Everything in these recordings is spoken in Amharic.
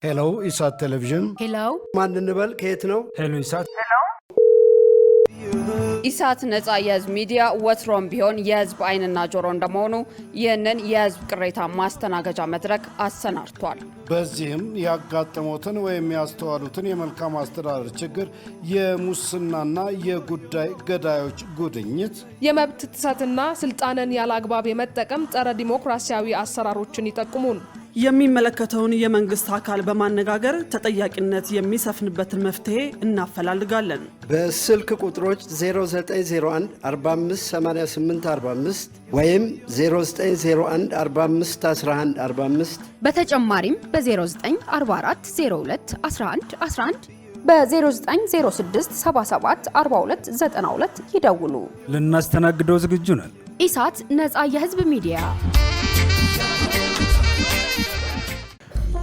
ሄሎ ኢሳት ቴሌቪዥን ሄሎ ማን እንበል ከየት ነው? ሄሎ ኢሳት ኢሳት ነጻ የህዝብ ሚዲያ ወትሮም ቢሆን የህዝብ አይንና ጆሮ እንደመሆኑ ይህንን የህዝብ ቅሬታ ማስተናገጃ መድረክ አሰናድቷል። በዚህም ያጋጠሙትን ወይም ያስተዋሉትን የመልካም አስተዳደር ችግር፣ የሙስናና የጉዳይ ገዳዮች ጉድኝት፣ የመብት ጥሰትና ስልጣንን ያለአግባብ የመጠቀም ጸረ ዲሞክራሲያዊ አሰራሮችን ይጠቁሙን። የሚመለከተውን የመንግስት አካል በማነጋገር ተጠያቂነት የሚሰፍንበትን መፍትሄ እናፈላልጋለን። በስልክ ቁጥሮች 0901 458845 ወይም 0901 451145 በተጨማሪም በ0944 02 11 11 በ0906 77 42 92 ይደውሉ። ልናስተናግደው ዝግጁ ነን። ኢሳት ነጻ የህዝብ ሚዲያ።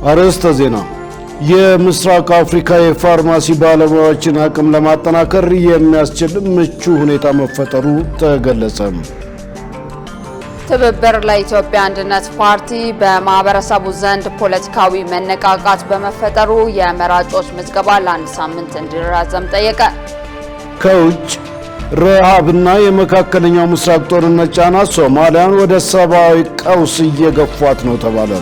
አርዕስተ ዜና። የምስራቅ አፍሪካ የፋርማሲ ባለሙያዎችን አቅም ለማጠናከር የሚያስችል ምቹ ሁኔታ መፈጠሩ ተገለጸ። ትብብር ለኢትዮጵያ አንድነት ፓርቲ በማህበረሰቡ ዘንድ ፖለቲካዊ መነቃቃት በመፈጠሩ የመራጮች ምዝገባ ለአንድ ሳምንት እንዲራዘም ጠየቀ። ከውጭ ረሃብና የመካከለኛው ምስራቅ ጦርነት ጫና ሶማሊያን ወደ ሰብአዊ ቀውስ እየገፏት ነው ተባለ።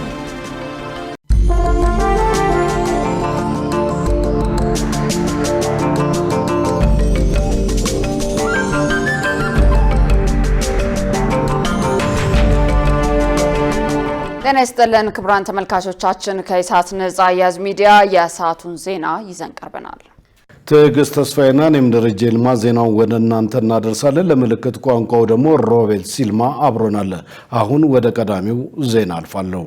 ጤና ይስጥልን ክቡራን ተመልካቾቻችን፣ ከኢሳት ነጻ የህዝብ ሚዲያ የሰዓቱን ዜና ይዘን ቀርበናል። ትዕግስት ተስፋዬና እኔም ደረጀ ይልማ ዜናውን ወደ እናንተ እናደርሳለን። ለምልክት ቋንቋው ደግሞ ሮቤል ሲልማ አብሮናል። አሁን ወደ ቀዳሚው ዜና አልፋለሁ።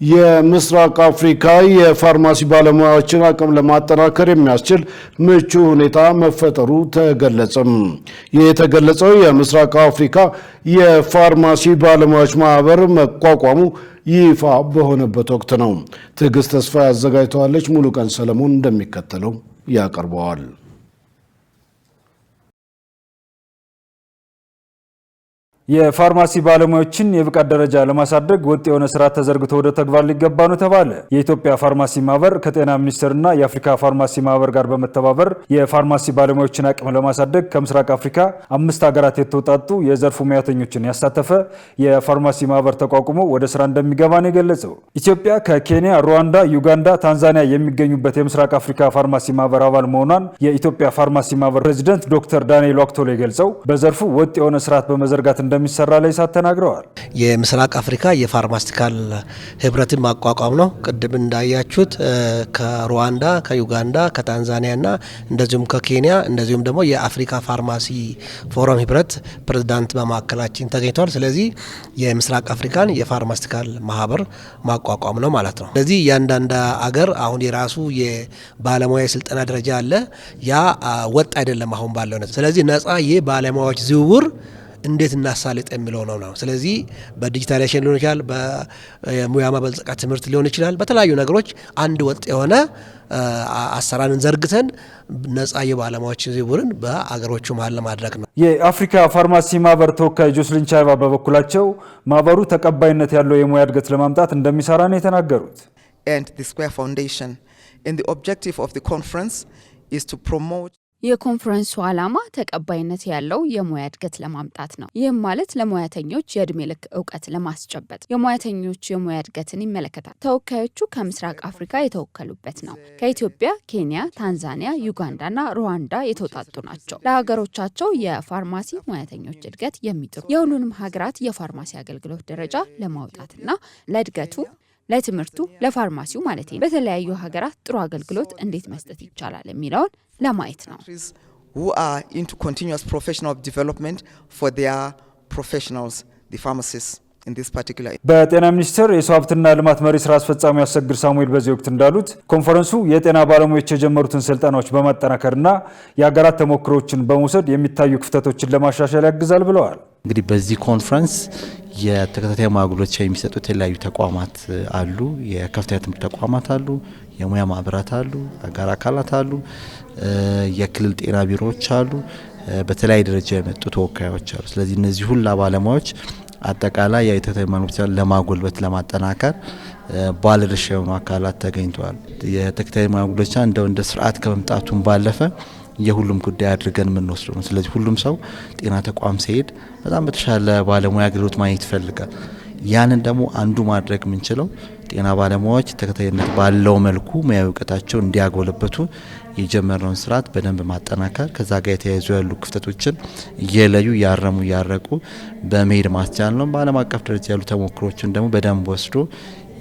የምስራቅ አፍሪካ የፋርማሲ ባለሙያዎችን አቅም ለማጠናከር የሚያስችል ምቹ ሁኔታ መፈጠሩ ተገለጸም። ይህ የተገለጸው የምስራቅ አፍሪካ የፋርማሲ ባለሙያዎች ማህበር መቋቋሙ ይፋ በሆነበት ወቅት ነው። ትዕግስት ተስፋ ያዘጋጅተዋለች። ሙሉቀን ሰለሞን እንደሚከተለው ያቀርበዋል። የፋርማሲ ባለሙያዎችን የብቃት ደረጃ ለማሳደግ ወጥ የሆነ ስርዓት ተዘርግቶ ወደ ተግባር ሊገባ ነው ተባለ። የኢትዮጵያ ፋርማሲ ማህበር ከጤና ሚኒስቴርና የአፍሪካ ፋርማሲ ማህበር ጋር በመተባበር የፋርማሲ ባለሙያዎችን አቅም ለማሳደግ ከምስራቅ አፍሪካ 5 ሀገራት የተውጣጡ የዘርፉ ሙያተኞችን ያሳተፈ የፋርማሲ ማህበር ተቋቁሞ ወደ ስራ እንደሚገባ ነው የገለጸው። ኢትዮጵያ ከኬንያ፣ ሩዋንዳ፣ ዩጋንዳ፣ ታንዛኒያ የሚገኙበት የምስራቅ አፍሪካ ፋርማሲ ማህበር አባል መሆኗን የኢትዮጵያ ፋርማሲ ማህበር ፕሬዚደንት ዶክተር ዳንኤል ዋክቶሌ ገልጸው በዘርፉ ወጥ የሆነ ስርዓት በመዘርጋት እንደሚሰራ ላይ ኢሳት ተናግረዋል። የምስራቅ አፍሪካ የፋርማሲካል ህብረትን ማቋቋም ነው። ቅድም እንዳያችሁት ከሩዋንዳ፣ ከዩጋንዳ፣ ከታንዛኒያና እንደዚሁም ከኬንያ እንደዚሁም ደግሞ የአፍሪካ ፋርማሲ ፎረም ህብረት ፕሬዝዳንት በማዕከላችን ተገኝተዋል። ስለዚህ የምስራቅ አፍሪካን የፋርማሲካል ማህበር ማቋቋም ነው ማለት ነው። ስለዚህ እያንዳንዱ አገር አሁን የራሱ የባለሙያ ስልጠና ደረጃ አለ። ያ ወጥ አይደለም አሁን ባለው ነው። ስለዚህ ነጻ የባለሙያዎች ዝውውር እንዴት እናሳልጥ የሚለው ነው። ስለዚህ በዲጂታላይዜሽን ሊሆን ይችላል፣ በሙያ ማበልጸጋ ትምህርት ሊሆን ይችላል። በተለያዩ ነገሮች አንድ ወጥ የሆነ አሰራርን ዘርግተን ነጻ የባለሙያዎች ዝውውርን በአገሮቹ መሀል ለማድረግ ነው። የአፍሪካ ፋርማሲ ማህበር ተወካይ ጆስሊን ቻይባ በበኩላቸው ማህበሩ ተቀባይነት ያለው የሙያ እድገት ለማምጣት እንደሚሰራ ነው የተናገሩት። And the Square Foundation and the objective of the conference is to promote የኮንፈረንሱ ዓላማ ተቀባይነት ያለው የሙያ እድገት ለማምጣት ነው። ይህም ማለት ለሙያተኞች የእድሜ ልክ እውቀት ለማስጨበጥ የሙያተኞች የሙያ እድገትን ይመለከታል። ተወካዮቹ ከምስራቅ አፍሪካ የተወከሉበት ነው። ከኢትዮጵያ፣ ኬንያ፣ ታንዛኒያ፣ ዩጋንዳና ሩዋንዳ የተውጣጡ ናቸው። ለሀገሮቻቸው የፋርማሲ ሙያተኞች እድገት የሚጥሩ የሁሉንም ሀገራት የፋርማሲ አገልግሎት ደረጃ ለማውጣትና ለእድገቱ ለትምህርቱ ለፋርማሲው ማለት ነው በተለያዩ ሀገራት ጥሩ አገልግሎት እንዴት መስጠት ይቻላል የሚለውን ለማየት ነው። who are into continuous professional development for their professionals, the pharmacists in this particular. በጤና ሚኒስቴር የሰው ሀብትና ልማት መሪ ስራ አስፈጻሚ ያሰግድ ሳሙኤል በዚህ ወቅት እንዳሉት ኮንፈረንሱ የጤና ባለሙያዎች የጀመሩትን ስልጠናዎች በማጠናከርና የሀገራት ተሞክሮችን በመውሰድ የሚታዩ ክፍተቶችን ለማሻሻል ያግዛል ብለዋል። እንግዲህ በዚህ ኮንፈረንስ የተከታታይ ማገልገሎች የሚሰጡ የተለያዩ ተቋማት አሉ። የከፍተኛ ትምህርት ተቋማት አሉ፣ የሙያ ማህበራት አሉ፣ አጋር አካላት አሉ፣ የክልል ጤና ቢሮዎች አሉ፣ በተለያየ ደረጃ የመጡ ተወካዮች አሉ። ስለዚህ እነዚህ ሁሉ ባለሙያዎች አጠቃላይ የተከታታይ ማገልገሎች ለማጎልበት ለማጠናከር ባለድርሻ የሆኑ አካላት ተገኝተዋል። የተከታታይ ሙያ ማጉልበቻ እንደ ስርዓት ከመምጣቱም ባለፈ የሁሉም ጉዳይ አድርገን የምንወስደው ነው። ስለዚህ ሁሉም ሰው ጤና ተቋም ሲሄድ በጣም በተሻለ ባለሙያ አገልግሎት ማግኘት ይፈልጋል። ያንን ደግሞ አንዱ ማድረግ የምንችለው ጤና ባለሙያዎች ተከታታይነት ባለው መልኩ ሙያዊ እውቀታቸው እንዲያጎለበቱ የጀመረውን ስርዓት በደንብ ማጠናከር፣ ከዛ ጋር የተያይዙ ያሉ ክፍተቶችን እየለዩ ያረቁ በመሄድ ማስቻል ነው። በዓለም አቀፍ ደረጃ ያሉ ተሞክሮችን ደግሞ በደንብ ወስዶ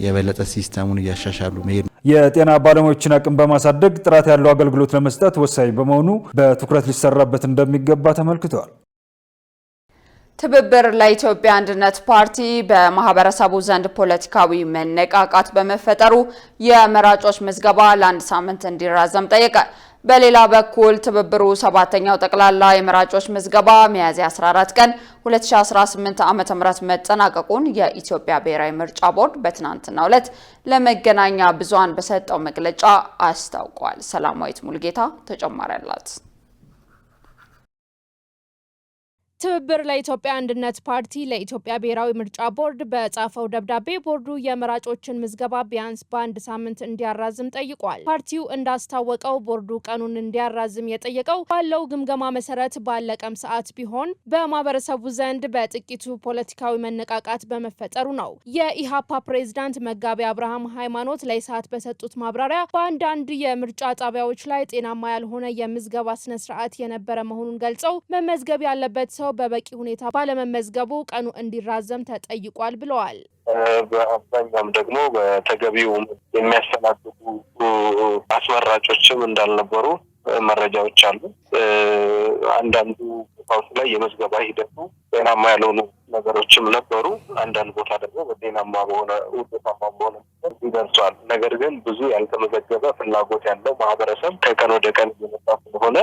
የበለጠ ሲስተሙን እያሻሻሉ መሄድ። የጤና ባለሙያዎችን አቅም በማሳደግ ጥራት ያለው አገልግሎት ለመስጠት ወሳኝ በመሆኑ በትኩረት ሊሰራበት እንደሚገባ ተመልክቷል። ትብብር ለኢትዮጵያ አንድነት ፓርቲ በማህበረሰቡ ዘንድ ፖለቲካዊ መነቃቃት በመፈጠሩ የመራጮች ምዝገባ ለአንድ ሳምንት እንዲራዘም ጠየቀ። በሌላ በኩል ትብብሩ 7ኛው ጠቅላላ የመራጮች ምዝገባ ሚያዝያ 14 ቀን 2018 ዓ.ም መጠናቀቁን የኢትዮጵያ ብሔራዊ ምርጫ ቦርድ በትናንትናው ዕለት ለመገናኛ ብዙሃን በሰጠው መግለጫ አስታውቋል። ሰላማዊት ሙልጌታ ተጨማሪ አላት። ትብብር ለኢትዮጵያ አንድነት ፓርቲ ለኢትዮጵያ ብሔራዊ ምርጫ ቦርድ በጻፈው ደብዳቤ ቦርዱ የመራጮችን ምዝገባ ቢያንስ በአንድ ሳምንት እንዲያራዝም ጠይቋል። ፓርቲው እንዳስታወቀው ቦርዱ ቀኑን እንዲያራዝም የጠየቀው ባለው ግምገማ መሰረት ባለቀም ሰዓት ቢሆን በማህበረሰቡ ዘንድ በጥቂቱ ፖለቲካዊ መነቃቃት በመፈጠሩ ነው። የኢሃፓ ፕሬዝዳንት መጋቤ አብርሃም ሃይማኖት ለኢሳት በሰጡት ማብራሪያ በአንዳንድ የምርጫ ጣቢያዎች ላይ ጤናማ ያልሆነ የምዝገባ ስነ ስርዓት የነበረ መሆኑን ገልጸው መመዝገብ ያለበት ሰው በበቂ ሁኔታ ባለመመዝገቡ ቀኑ እንዲራዘም ተጠይቋል ብለዋል። በአብዛኛውም ደግሞ በተገቢው የሚያስተናግዱ አስመራጮችም እንዳልነበሩ መረጃዎች አሉ። አንዳንዱ ቦታዎች ላይ የመዝገባ ሂደቱ ጤናማ ያልሆኑ ነገሮችም ነበሩ። አንዳንድ ቦታ ደግሞ በጤናማ በሆነ ውጤታማ በሆነ ይደርሷል። ነገር ግን ብዙ ያልተመዘገበ ፍላጎት ያለው ማህበረሰብ ከቀን ወደ ቀን እየመጣ ስለሆነ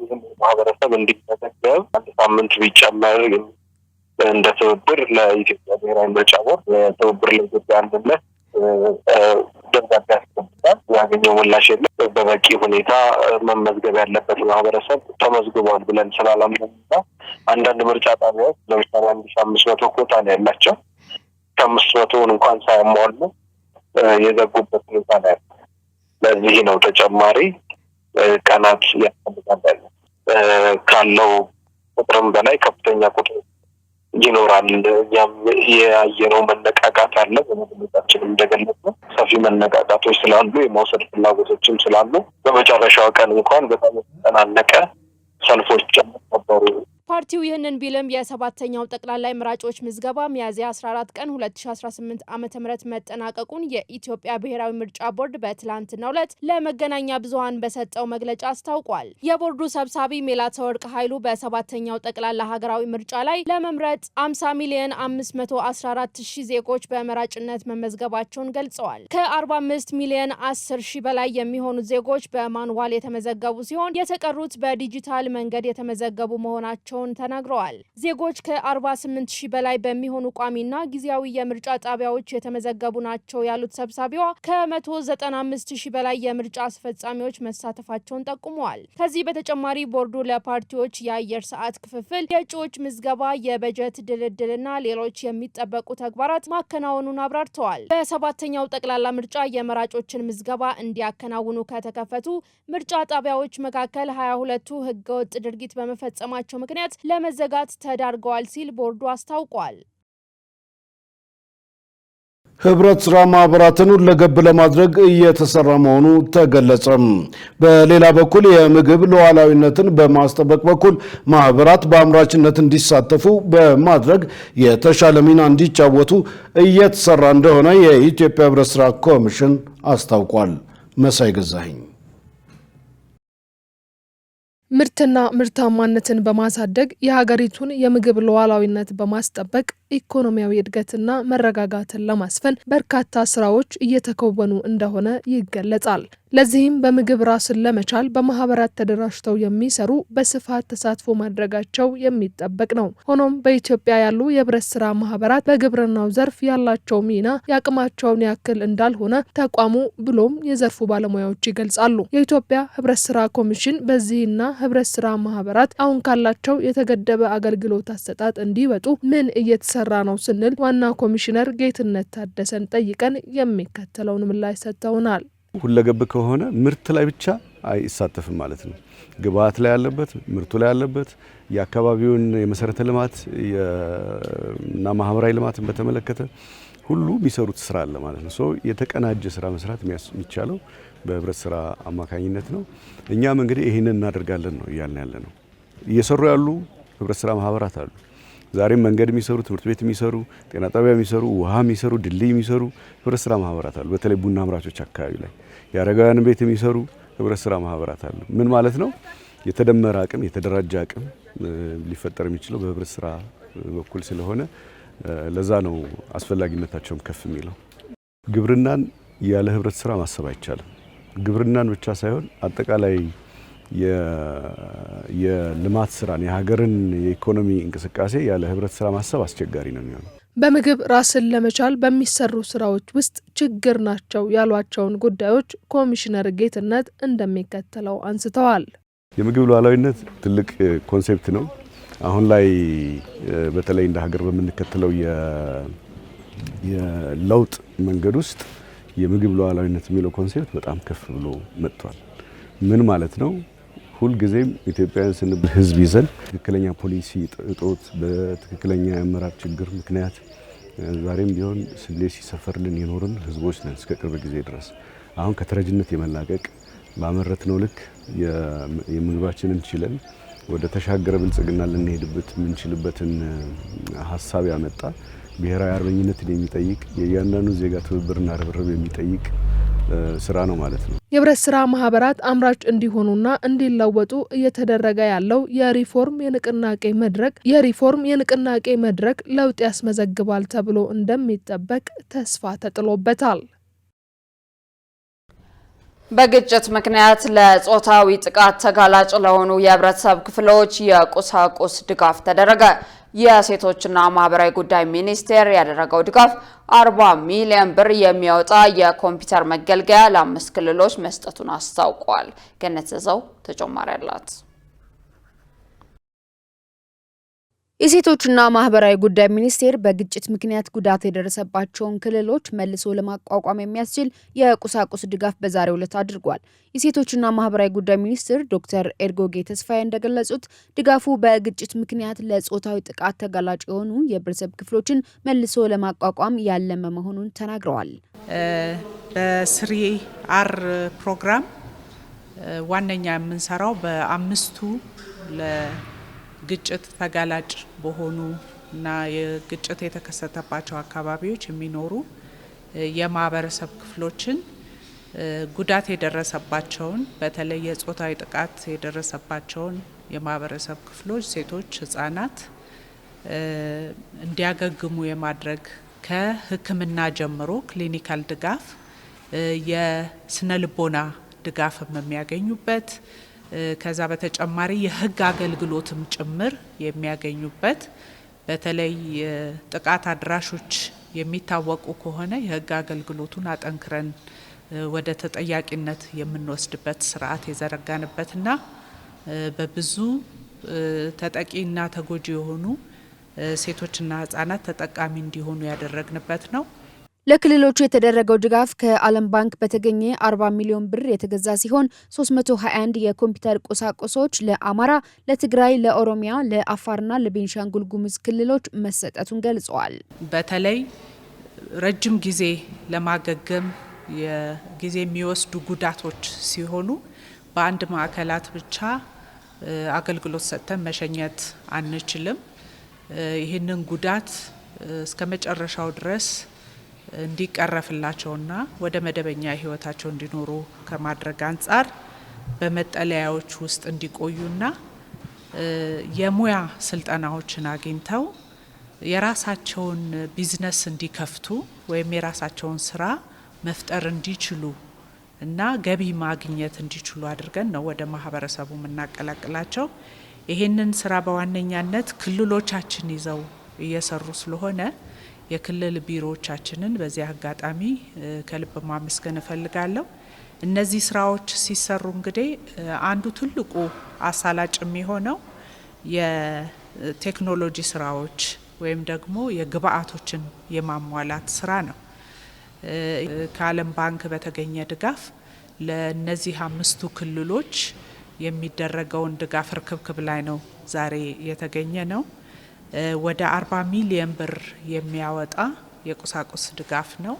ይህም ማህበረሰብ እንዲመዘገብ አንድ ሳምንት ቢጨመር እንደ ትብብር ለኢትዮጵያ ብሔራዊ ምርጫ ቦርድ ትብብር ለኢትዮጵያ አንድነት ደብዳቤ ያስገባል። ያገኘው ምላሽ የለም። በበቂ ሁኔታ መመዝገብ ያለበት ማህበረሰብ ተመዝግቧል ብለን ስላላመንና አንዳንድ ምርጫ ጣቢያዎች ለምሳሌ 1500 ኮታ ነው ያላቸው 500ን እንኳን ሳያሟሉ የዘጉበት ሁኔታ ነው። ለዚህ ነው ተጨማሪ ቀናት ያስፈልጋል። ካለው ቁጥርም በላይ ከፍተኛ ቁጥር ይኖራል። እኛም ያየነው መነቃቃት አለ። በመግለጫችን እንደገለጽነው ሰፊ መነቃቃቶች ስላሉ የመውሰድ ፍላጎቶችም ስላሉ በመጨረሻው ቀን እንኳን በጣም የተጨናነቀ ሰልፎች ነበሩ። ፓርቲው ይህንን ቢልም የ7ኛው ጠቅላላ ምራጮች ምዝገባ ሚያዝያ 14 ቀን 2018 ዓ.ም መጠናቀቁን የኢትዮጵያ ብሔራዊ ምርጫ ቦርድ በትላንትናው ዕለት ለመገናኛ ብዙሃን በሰጠው መግለጫ አስታውቋል። የቦርዱ ሰብሳቢ ሜላተወርቅ ኃይሉ በ7ኛው ጠቅላላ ሀገራዊ ምርጫ ላይ ለመምረጥ 50,514,000 ዜጎች በመራጭነት መመዝገባቸውን ገልጸዋል። ከ45 ሚሊዮን 10,000 በላይ የሚሆኑት ዜጎች በማንዋል የተመዘገቡ ሲሆን የተቀሩት በዲጂታል መንገድ የተመዘገቡ መሆናቸው ተናግረዋል። ዜጎች ከ48 ሺህ በላይ በሚሆኑ ቋሚና ጊዜያዊ የምርጫ ጣቢያዎች የተመዘገቡ ናቸው ያሉት ሰብሳቢዋ ከ195 ሺህ በላይ የምርጫ አስፈጻሚዎች መሳተፋቸውን ጠቁመዋል። ከዚህ በተጨማሪ ቦርዱ ለፓርቲዎች የአየር ሰዓት ክፍፍል፣ የእጩዎች ምዝገባ፣ የበጀት ድልድልና ሌሎች የሚጠበቁ ተግባራት ማከናወኑን አብራርተዋል። በ7ኛው ጠቅላላ ምርጫ የመራጮችን ምዝገባ እንዲያከናውኑ ከተከፈቱ ምርጫ ጣቢያዎች መካከል 22ቱ ህገወጥ ድርጊት በመፈጸማቸው ምክንያት ለመዘጋት ተዳርገዋል ሲል ቦርዱ አስታውቋል። ህብረት ስራ ማህበራትን ሁለገብ ለማድረግ እየተሰራ መሆኑ ተገለጸም። በሌላ በኩል የምግብ ሉዓላዊነትን በማስጠበቅ በኩል ማህበራት በአምራችነት እንዲሳተፉ በማድረግ የተሻለ ሚና እንዲጫወቱ እየተሰራ እንደሆነ የኢትዮጵያ ህብረት ስራ ኮሚሽን አስታውቋል። መሳይ ገዛኸኝ ምርትና ምርታማነትን በማሳደግ የሀገሪቱን የምግብ ሉዓላዊነት በማስጠበቅ ኢኮኖሚያዊ እድገትና መረጋጋትን ለማስፈን በርካታ ስራዎች እየተከወኑ እንደሆነ ይገለጻል። ለዚህም በምግብ ራስን ለመቻል በማህበራት ተደራጅተው የሚሰሩ በስፋት ተሳትፎ ማድረጋቸው የሚጠበቅ ነው። ሆኖም በኢትዮጵያ ያሉ የህብረት ስራ ማህበራት በግብርናው ዘርፍ ያላቸው ሚና የአቅማቸውን ያክል እንዳልሆነ ተቋሙ ብሎም የዘርፉ ባለሙያዎች ይገልጻሉ። የኢትዮጵያ ህብረት ስራ ኮሚሽን በዚህና ህብረት ስራ ማህበራት አሁን ካላቸው የተገደበ አገልግሎት አሰጣጥ እንዲወጡ ምን እየተሰራ ነው ስንል ዋና ኮሚሽነር ጌትነት ታደሰን ጠይቀን የሚከተለውን ምላሽ ሰጥተውናል። ሁለገብ ከሆነ ምርት ላይ ብቻ አይሳተፍም ማለት ነው። ግብአት ላይ ያለበት፣ ምርቱ ላይ ያለበት፣ የአካባቢውን የመሰረተ ልማት እና ማህበራዊ ልማትን በተመለከተ ሁሉ የሚሰሩት ስራ አለ ማለት ነው። የተቀናጀ ስራ መስራት የሚቻለው በህብረት ስራ አማካኝነት ነው። እኛም እንግዲህ ይህንን እናደርጋለን ነው እያልን ያለ ነው። እየሰሩ ያሉ ህብረት ስራ ማህበራት አሉ። ዛሬም መንገድ የሚሰሩ፣ ትምህርት ቤት የሚሰሩ፣ ጤና ጣቢያ የሚሰሩ፣ ውሃ የሚሰሩ፣ ድልድይ የሚሰሩ ህብረት ስራ ማህበራት አሉ። በተለይ ቡና አምራቾች አካባቢ ላይ የአረጋውያን ቤት የሚሰሩ ህብረት ስራ ማህበራት አሉ። ምን ማለት ነው? የተደመረ አቅም፣ የተደራጀ አቅም ሊፈጠር የሚችለው በህብረት ስራ በኩል ስለሆነ ለዛ ነው አስፈላጊነታቸውም ከፍ የሚለው። ግብርናን ያለ ህብረት ስራ ማሰብ አይቻልም። ግብርናን ብቻ ሳይሆን አጠቃላይ የልማት ስራን የሀገርን የኢኮኖሚ እንቅስቃሴ ያለ ህብረት ስራ ማሰብ አስቸጋሪ ነው የሚሆነው። በምግብ ራስን ለመቻል በሚሰሩ ስራዎች ውስጥ ችግር ናቸው ያሏቸውን ጉዳዮች ኮሚሽነር ጌትነት እንደሚከተለው አንስተዋል። የምግብ ሉዓላዊነት ትልቅ ኮንሴፕት ነው። አሁን ላይ በተለይ እንደ ሀገር በምንከተለው የለውጥ መንገድ ውስጥ የምግብ ሉዓላዊነት የሚለው ኮንሴፕት በጣም ከፍ ብሎ መጥቷል። ምን ማለት ነው? ሁልጊዜም ኢትዮጵያውያን ስንል ህዝብ ይዘን ትክክለኛ ፖሊሲ እጦት፣ በትክክለኛ የአመራር ችግር ምክንያት ዛሬም ቢሆን ስንዴ ሲሰፈርልን የኖርን ህዝቦች ነን እስከ ቅርብ ጊዜ ድረስ። አሁን ከተረጅነት የመላቀቅ ባመረትነው ልክ የምግባችንን ችለን ወደ ተሻገረ ብልጽግና ልንሄድበት የምንችልበትን ሀሳብ ያመጣ ብሔራዊ አርበኝነትን የሚጠይቅ የእያንዳንዱ ዜጋ ትብብርና ርብርብ የሚጠይቅ ስራ ነው ማለት ነው። የህብረት ስራ ማህበራት አምራች እንዲሆኑና እንዲለወጡ እየተደረገ ያለው የሪፎርም የንቅናቄ መድረክ ለውጥ ያስመዘግባል ተብሎ እንደሚጠበቅ ተስፋ ተጥሎበታል። በግጭት ምክንያት ለጾታዊ ጥቃት ተጋላጭ ለሆኑ የህብረተሰብ ክፍሎች የቁሳቁስ ድጋፍ ተደረገ። የሴቶችና ማህበራዊ ጉዳይ ሚኒስቴር ያደረገው ድጋፍ 40 ሚሊዮን ብር የሚያወጣ የኮምፒውተር መገልገያ ለ5 ክልሎች መስጠቱን አስታውቋል። ገነት ዘዘው ተጨማሪ አላት። የሴቶችና ማህበራዊ ጉዳይ ሚኒስቴር በግጭት ምክንያት ጉዳት የደረሰባቸውን ክልሎች መልሶ ለማቋቋም የሚያስችል የቁሳቁስ ድጋፍ በዛሬው ዕለት አድርጓል። የሴቶችና ማህበራዊ ጉዳይ ሚኒስትር ዶክተር ኤርጎጌ ተስፋዬ እንደገለጹት ድጋፉ በግጭት ምክንያት ለጾታዊ ጥቃት ተጋላጭ የሆኑ የህብረተሰብ ክፍሎችን መልሶ ለማቋቋም ያለመ መሆኑን ተናግረዋል። በ3R ፕሮግራም ዋነኛ የምንሰራው በአምስቱ ግጭት ተጋላጭ በሆኑ እና የግጭት የተከሰተባቸው አካባቢዎች የሚኖሩ የማህበረሰብ ክፍሎችን ጉዳት የደረሰባቸውን በተለይ የጾታዊ ጥቃት የደረሰባቸውን የማህበረሰብ ክፍሎች ሴቶች፣ ህጻናት እንዲያገግሙ የማድረግ ከህክምና ጀምሮ ክሊኒካል ድጋፍ የስነ ልቦና ድጋፍም የሚያገኙበት ከዛ በተጨማሪ የህግ አገልግሎትም ጭምር የሚያገኙበት በተለይ ጥቃት አድራሾች የሚታወቁ ከሆነ የህግ አገልግሎቱን አጠንክረን ወደ ተጠያቂነት የምንወስድበት ስርዓት የዘረጋንበትና በብዙ ተጠቂና ተጎጂ የሆኑ ሴቶችና ህጻናት ተጠቃሚ እንዲሆኑ ያደረግንበት ነው። ለክልሎቹ የተደረገው ድጋፍ ከዓለም ባንክ በተገኘ 40 ሚሊዮን ብር የተገዛ ሲሆን 321 የኮምፒውተር ቁሳቁሶች ለአማራ፣ ለትግራይ፣ ለኦሮሚያ፣ ለአፋርና ለቤንሻንጉል ጉሙዝ ክልሎች መሰጠቱን ገልጸዋል። በተለይ ረጅም ጊዜ ለማገገም የጊዜ የሚወስዱ ጉዳቶች ሲሆኑ በአንድ ማዕከላት ብቻ አገልግሎት ሰጥተን መሸኘት አንችልም። ይህንን ጉዳት እስከ መጨረሻው ድረስ እንዲቀረፍላቸውና ወደ መደበኛ ህይወታቸው እንዲኖሩ ከማድረግ አንጻር በመጠለያዎች ውስጥ እንዲቆዩና የሙያ ስልጠናዎችን አግኝተው የራሳቸውን ቢዝነስ እንዲከፍቱ ወይም የራሳቸውን ስራ መፍጠር እንዲችሉ እና ገቢ ማግኘት እንዲችሉ አድርገን ነው ወደ ማህበረሰቡ የምናቀላቅላቸው። ይሄንን ስራ በዋነኛነት ክልሎቻችን ይዘው እየሰሩ ስለሆነ የክልል ቢሮዎቻችንን በዚህ አጋጣሚ ከልብ ማመስገን እፈልጋለሁ። እነዚህ ስራዎች ሲሰሩ እንግዲህ አንዱ ትልቁ አሳላጭ የሚሆነው የቴክኖሎጂ ስራዎች ወይም ደግሞ የግብአቶችን የማሟላት ስራ ነው። ከዓለም ባንክ በተገኘ ድጋፍ ለነዚህ 5ቱ ክልሎች የሚደረገውን ድጋፍ ርክብክብ ላይ ነው ዛሬ የተገኘ ነው። ወደ 40 ሚሊዮን ብር የሚያወጣ የቁሳቁስ ድጋፍ ነው።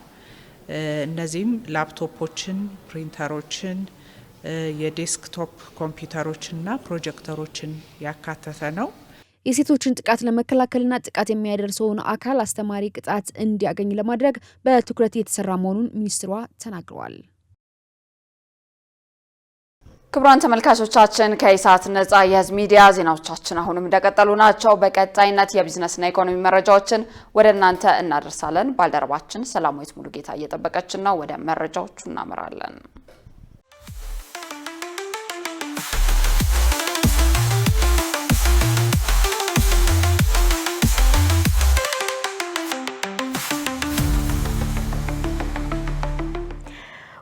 እነዚህም ላፕቶፖችን፣ ፕሪንተሮችን፣ የዴስክቶፕ ኮምፒውተሮችንና ፕሮጀክተሮችን ያካተተ ነው። የሴቶችን ጥቃት ለመከላከልና ጥቃት የሚያደርሰውን አካል አስተማሪ ቅጣት እንዲያገኝ ለማድረግ በትኩረት እየተሰራ መሆኑን ሚኒስትሯ ተናግረዋል። ክቡራን ተመልካቾቻችን ከኢሳት ነጻ የህዝብ ሚዲያ ዜናዎቻችን አሁንም እንደቀጠሉ ናቸው። በቀጣይነት የቢዝነስና ኢኮኖሚ መረጃዎችን ወደ እናንተ እናደርሳለን። ባልደረባችን ሰላማዊት ሙሉጌታ እየጠበቀችን ነው። ወደ መረጃዎቹ እናመራለን።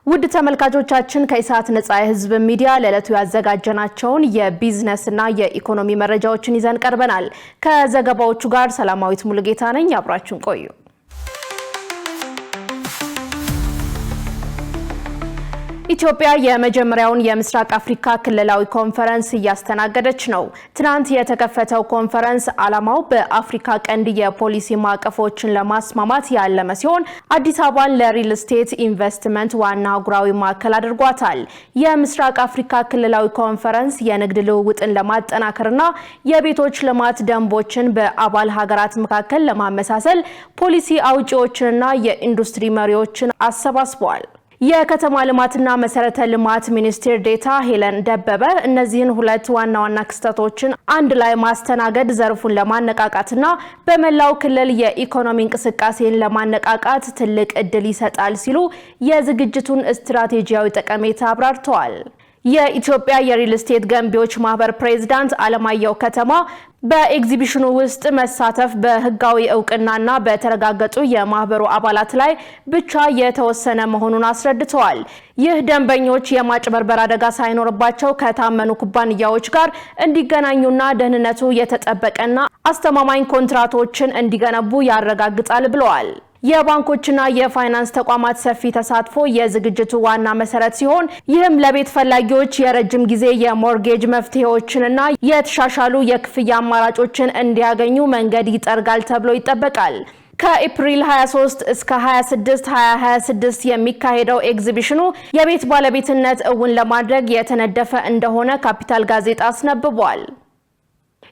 ውድ ተመልካቾቻችን ከኢሳት ነጻ የህዝብ ሚዲያ ለዕለቱ ያዘጋጀናቸውን የቢዝነስና የኢኮኖሚ መረጃዎችን ይዘን ቀርበናል። ከዘገባዎቹ ጋር ሰላማዊት ሙሉጌታ ነኝ። አብራችሁን ቆዩ። ኢትዮጵያ የመጀመሪያውን የምስራቅ አፍሪካ ክልላዊ ኮንፈረንስ እያስተናገደች ነው። ትናንት የተከፈተው ኮንፈረንስ ዓላማው በአፍሪካ ቀንድ የፖሊሲ ማዕቀፎችን ለማስማማት ያለመ ሲሆን አዲስ አበባን ለሪል ስቴት ኢንቨስትመንት ዋና አህጉራዊ ማዕከል አድርጓታል። የምስራቅ አፍሪካ ክልላዊ ኮንፈረንስ የንግድ ልውውጥን ለማጠናከርና የቤቶች ልማት ደንቦችን በአባል ሀገራት መካከል ለማመሳሰል ፖሊሲ አውጪዎችንና የኢንዱስትሪ መሪዎችን አሰባስቧል። የከተማ ልማትና መሰረተ ልማት ሚኒስትር ዴታ ሄለን ደበበ እነዚህን ሁለት ዋና ዋና ክስተቶችን አንድ ላይ ማስተናገድ ዘርፉን ለማነቃቃትና በመላው ክልል የኢኮኖሚ እንቅስቃሴን ለማነቃቃት ትልቅ እድል ይሰጣል ሲሉ የዝግጅቱን ስትራቴጂያዊ ጠቀሜታ አብራርተዋል። የኢትዮጵያ የሪል ስቴት ገንቢዎች ማህበር ፕሬዝዳንት አለማየሁ ከተማ በኤግዚቢሽኑ ውስጥ መሳተፍ በህጋዊ እውቅናና በተረጋገጡ የማህበሩ አባላት ላይ ብቻ የተወሰነ መሆኑን አስረድተዋል። ይህ ደንበኞች የማጭበርበር አደጋ ሳይኖርባቸው ከታመኑ ኩባንያዎች ጋር እንዲገናኙና ደህንነቱ የተጠበቀና አስተማማኝ ኮንትራቶችን እንዲገነቡ ያረጋግጣል ብለዋል። የባንኮችና የፋይናንስ ተቋማት ሰፊ ተሳትፎ የዝግጅቱ ዋና መሰረት ሲሆን ይህም ለቤት ፈላጊዎች የረጅም ጊዜ የሞርጌጅ መፍትሄዎችንና የተሻሻሉ የክፍያ አማራጮችን እንዲያገኙ መንገድ ይጠርጋል ተብሎ ይጠበቃል። ከኤፕሪል 23 እስከ 26 2026 የሚካሄደው ኤግዚቢሽኑ የቤት ባለቤትነት እውን ለማድረግ የተነደፈ እንደሆነ ካፒታል ጋዜጣ አስነብቧል።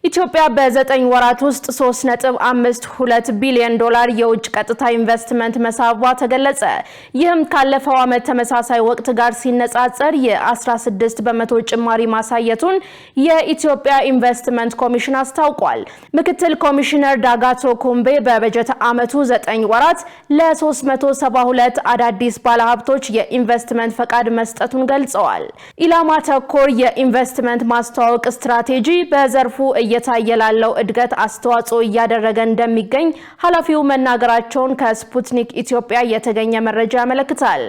ኢትዮጵያ በ9 ወራት ውስጥ 3.52 ቢሊዮን ዶላር የውጭ ቀጥታ ኢንቨስትመንት መሳቧ ተገለጸ። ይህም ካለፈው ዓመት ተመሳሳይ ወቅት ጋር ሲነጻጸር የ16 በመቶ ጭማሪ ማሳየቱን የኢትዮጵያ ኢንቨስትመንት ኮሚሽን አስታውቋል። ምክትል ኮሚሽነር ዳጋቶ ኩምቤ በበጀት ዓመቱ 9 ወራት ለ372 አዳዲስ ባለሀብቶች የኢንቨስትመንት ፈቃድ መስጠቱን ገልጸዋል። ኢላማ ተኮር የኢንቨስትመንት ማስተዋወቅ ስትራቴጂ በዘርፉ እየታየ ላለው እድገት አስተዋጽኦ እያደረገ እንደሚገኝ ኃላፊው መናገራቸውን ከስፑትኒክ ኢትዮጵያ የተገኘ መረጃ ያመለክታል።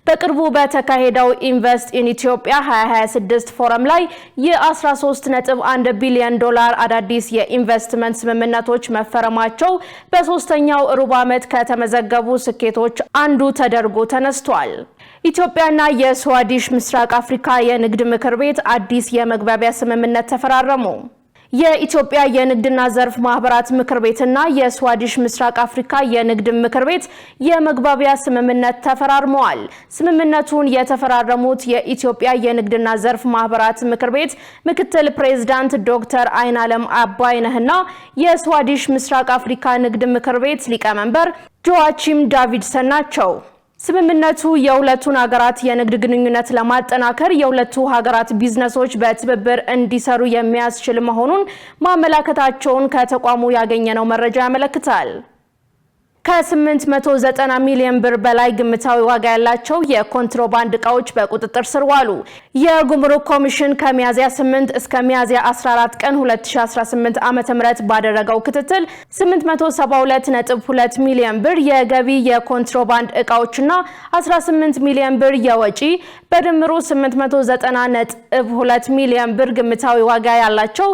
በቅርቡ በተካሄደው ኢንቨስት ኢን ኢትዮጵያ 2026 ፎረም ላይ የ13.1 ቢሊዮን ዶላር አዳዲስ የኢንቨስትመንት ስምምነቶች መፈረማቸው በሶስተኛው ሩብ ዓመት ከተመዘገቡ ስኬቶች አንዱ ተደርጎ ተነስቷል። ኢትዮጵያና የስዋዲሽ ምስራቅ አፍሪካ የንግድ ምክር ቤት አዲስ የመግባቢያ ስምምነት ተፈራረሙ። የኢትዮጵያ የንግድና ዘርፍ ማህበራት ምክር ቤትና የስዋዲሽ ምስራቅ አፍሪካ የንግድ ምክር ቤት የመግባቢያ ስምምነት ተፈራርመዋል። ስምምነቱን የተፈራረሙት የኢትዮጵያ የንግድና ዘርፍ ማህበራት ምክር ቤት ምክትል ፕሬዝዳንት ዶክተር አይናለም አባይነህና የስዋዲሽ ምስራቅ አፍሪካ ንግድ ምክር ቤት ሊቀመንበር ጆአቺም ዳቪድሰን ናቸው። ስምምነቱ የሁለቱን ሀገራት የንግድ ግንኙነት ለማጠናከር የሁለቱ ሀገራት ቢዝነሶች በትብብር እንዲሰሩ የሚያስችል መሆኑን ማመላከታቸውን ከተቋሙ ያገኘነው መረጃ ያመለክታል። ከ890 ሚሊዮን ብር በላይ ግምታዊ ዋጋ ያላቸው የኮንትሮባንድ እቃዎች በቁጥጥር ስር ዋሉ። የጉምሩክ ኮሚሽን ከሚያዝያ 8 እስከ ሚያዝያ 14 ቀን 2018 ዓ.ም ባደረገው ክትትል 872.2 ሚሊዮን ብር የገቢ የኮንትሮባንድ እቃዎችና 18 ሚሊዮን ብር የወጪ በድምሩ 890.2 ሚሊዮን ብር ግምታዊ ዋጋ ያላቸው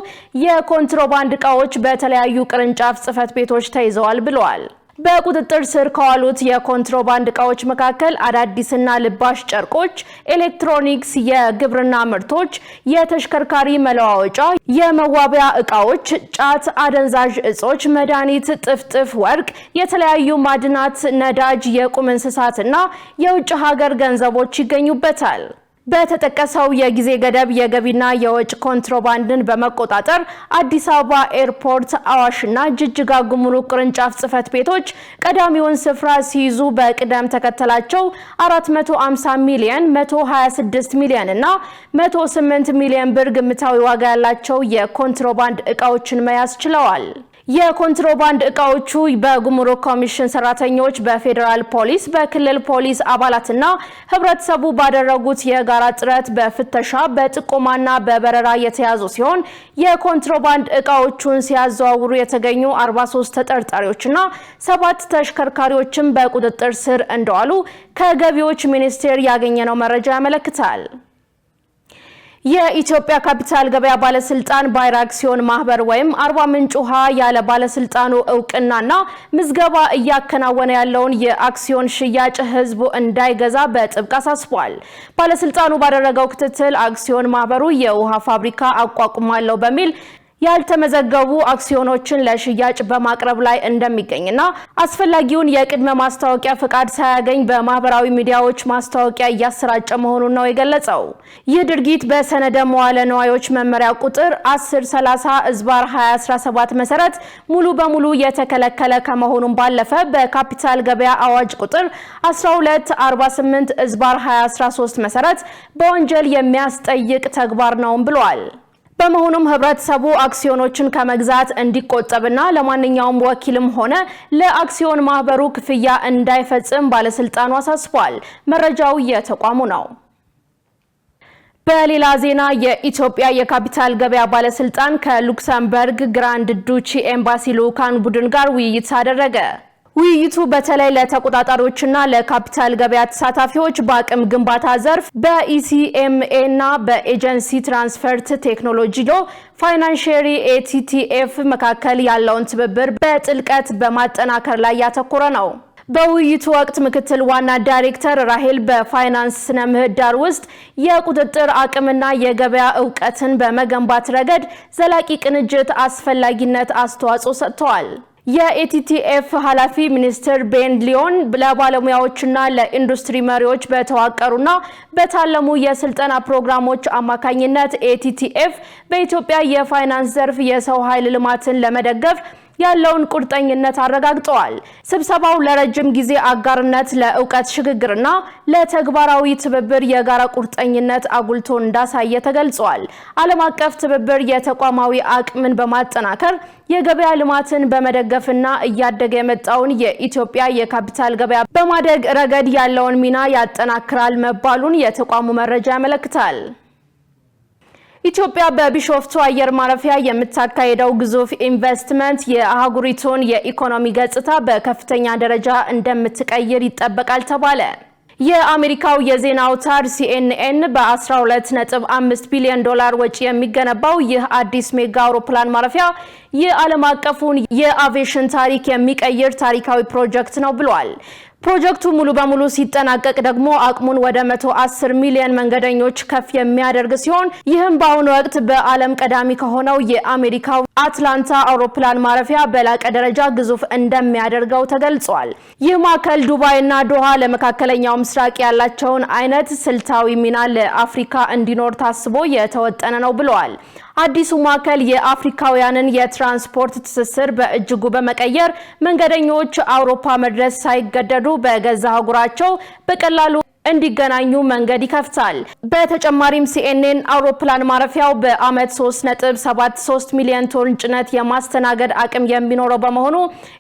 የኮንትሮባንድ እቃዎች በተለያዩ ቅርንጫፍ ጽህፈት ቤቶች ተይዘዋል ብለዋል። በቁጥጥር ስር ከዋሉት የኮንትሮባንድ እቃዎች መካከል አዳዲስና ልባሽ ጨርቆች፣ ኤሌክትሮኒክስ፣ የግብርና ምርቶች፣ የተሽከርካሪ መለዋወጫ፣ የመዋቢያ እቃዎች፣ ጫት፣ አደንዛዥ እጾች፣ መድኃኒት፣ ጥፍጥፍ ወርቅ፣ የተለያዩ ማዕድናት፣ ነዳጅ፣ የቁም እንስሳትና የውጭ ሀገር ገንዘቦች ይገኙበታል። በተጠቀሰው የጊዜ ገደብ የገቢና የወጭ ኮንትሮባንድን በመቆጣጠር አዲስ አበባ ኤርፖርት፣ አዋሽና ጅጅጋ ጉምሩክ ቅርንጫፍ ጽህፈት ቤቶች ቀዳሚውን ስፍራ ሲይዙ በቅደም ተከተላቸው 450 ሚሊዮን፣ 126 ሚሊዮን እና 108 ሚሊዮን ብር ግምታዊ ዋጋ ያላቸው የኮንትሮባንድ እቃዎችን መያዝ ችለዋል። የኮንትሮባንድ እቃዎቹ በጉምሩክ ኮሚሽን ሰራተኞች፣ በፌደራል ፖሊስ፣ በክልል ፖሊስ አባላትና ህብረተሰቡ ባደረጉት የጋራ ጥረት በፍተሻ በጥቆማና በበረራ የተያዙ ሲሆን የኮንትሮባንድ እቃዎቹን ሲያዘዋውሩ የተገኙ 43 ተጠርጣሪዎችና 7 ተሽከርካሪዎችን በቁጥጥር ስር እንደዋሉ ከገቢዎች ሚኒስቴር ያገኘነው መረጃ ያመለክታል። የኢትዮጵያ ካፒታል ገበያ ባለስልጣን ባይራ አክሲዮን ማህበር ወይም አርባ ምንጭ ውሃ ያለ ባለስልጣኑ እውቅናና ምዝገባ እያከናወነ ያለውን የአክሲዮን ሽያጭ ህዝቡ እንዳይገዛ በጥብቅ አሳስቧል። ባለስልጣኑ ባደረገው ክትትል አክሲዮን ማህበሩ የውሃ ፋብሪካ አቋቁማለሁ በሚል ያልተመዘገቡ አክሲዮኖችን ለሽያጭ በማቅረብ ላይ እንደሚገኝና አስፈላጊውን የቅድመ ማስታወቂያ ፍቃድ ሳያገኝ በማህበራዊ ሚዲያዎች ማስታወቂያ እያሰራጨ መሆኑን ነው የገለጸው። ይህ ድርጊት በሰነደ መዋለ ንዋዮች መመሪያ ቁጥር 1030/2017 መሰረት ሙሉ በሙሉ የተከለከለ ከመሆኑም ባለፈ በካፒታል ገበያ አዋጅ ቁጥር 1248/2013 መሰረት በወንጀል የሚያስጠይቅ ተግባር ነው ብለዋል። በመሆኑም ህብረተሰቡ አክሲዮኖችን ከመግዛት እንዲቆጠብና ለማንኛውም ወኪልም ሆነ ለአክሲዮን ማህበሩ ክፍያ እንዳይፈጽም ባለስልጣኑ አሳስቧል። መረጃው የተቋሙ ነው። በሌላ ዜና የኢትዮጵያ የካፒታል ገበያ ባለስልጣን ከሉክሰምበርግ ግራንድ ዱቺ ኤምባሲ ልኡካን ቡድን ጋር ውይይት አደረገ። ውይይቱ በተለይ ለተቆጣጣሪዎችና ለካፒታል ገበያ ተሳታፊዎች በአቅም ግንባታ ዘርፍ በኢሲኤምኤ እና በኤጀንሲ ትራንስፈርት ቴክኖሎጂ ፋይናንሻሪ ኤቲቲኤፍ መካከል ያለውን ትብብር በጥልቀት በማጠናከር ላይ ያተኮረ ነው። በውይይቱ ወቅት ምክትል ዋና ዳይሬክተር ራሄል በፋይናንስ ስነ ምህዳር ውስጥ የቁጥጥር አቅምና የገበያ ዕውቀትን በመገንባት ረገድ ዘላቂ ቅንጅት አስፈላጊነት አስተዋጽኦ ሰጥተዋል። የኤቲቲኤፍ ኃላፊ ሚኒስትር ቤን ሊዮን ለባለሙያዎችና ለኢንዱስትሪ መሪዎች በተዋቀሩና በታለሙ የስልጠና ፕሮግራሞች አማካኝነት ኤቲቲኤፍ በኢትዮጵያ የፋይናንስ ዘርፍ የሰው ኃይል ልማትን ለመደገፍ ያለውን ቁርጠኝነት አረጋግጠዋል። ስብሰባው ለረጅም ጊዜ አጋርነት፣ ለእውቀት ሽግግርና ለተግባራዊ ትብብር የጋራ ቁርጠኝነት አጉልቶ እንዳሳየ ተገልጿል። ዓለም አቀፍ ትብብር የተቋማዊ አቅምን በማጠናከር የገበያ ልማትን በመደገፍና እያደገ የመጣውን የኢትዮጵያ የካፒታል ገበያ በማደግ ረገድ ያለውን ሚና ያጠናክራል መባሉን የተቋሙ መረጃ ያመለክታል። ኢትዮጵያ በቢሾፍቱ አየር ማረፊያ የምታካሄደው ግዙፍ ኢንቨስትመንት የአህጉሪቱን የኢኮኖሚ ገጽታ በከፍተኛ ደረጃ እንደምትቀይር ይጠበቃል ተባለ። የአሜሪካው የዜና አውታር ሲኤንኤን በ12.5 ቢሊዮን ዶላር ወጪ የሚገነባው ይህ አዲስ ሜጋ አውሮፕላን ማረፊያ የዓለም አቀፉን የአቪዬሽን ታሪክ የሚቀይር ታሪካዊ ፕሮጀክት ነው ብሏል። ፕሮጀክቱ ሙሉ በሙሉ ሲጠናቀቅ ደግሞ አቅሙን ወደ 110 ሚሊዮን መንገደኞች ከፍ የሚያደርግ ሲሆን ይህም በአሁኑ ወቅት በዓለም ቀዳሚ ከሆነው የአሜሪካው አትላንታ አውሮፕላን ማረፊያ በላቀ ደረጃ ግዙፍ እንደሚያደርገው ተገልጿል። ይህ ማዕከል ዱባይና ዶሃ ለመካከለኛው ምስራቅ ያላቸውን አይነት ስልታዊ ሚና ለአፍሪካ እንዲኖር ታስቦ የተወጠነ ነው ብለዋል። አዲሱ ማዕከል የአፍሪካውያንን የትራንስፖርት ትስስር በእጅጉ በመቀየር መንገደኞች አውሮፓ መድረስ ሳይገደዱ በገዛ አህጉራቸው በቀላሉ እንዲገናኙ መንገድ ይከፍታል። በተጨማሪም ሲኤንኤን አውሮፕላን ማረፊያው በአመት 3.73 ሚሊዮን ቶን ጭነት የማስተናገድ አቅም የሚኖረው በመሆኑ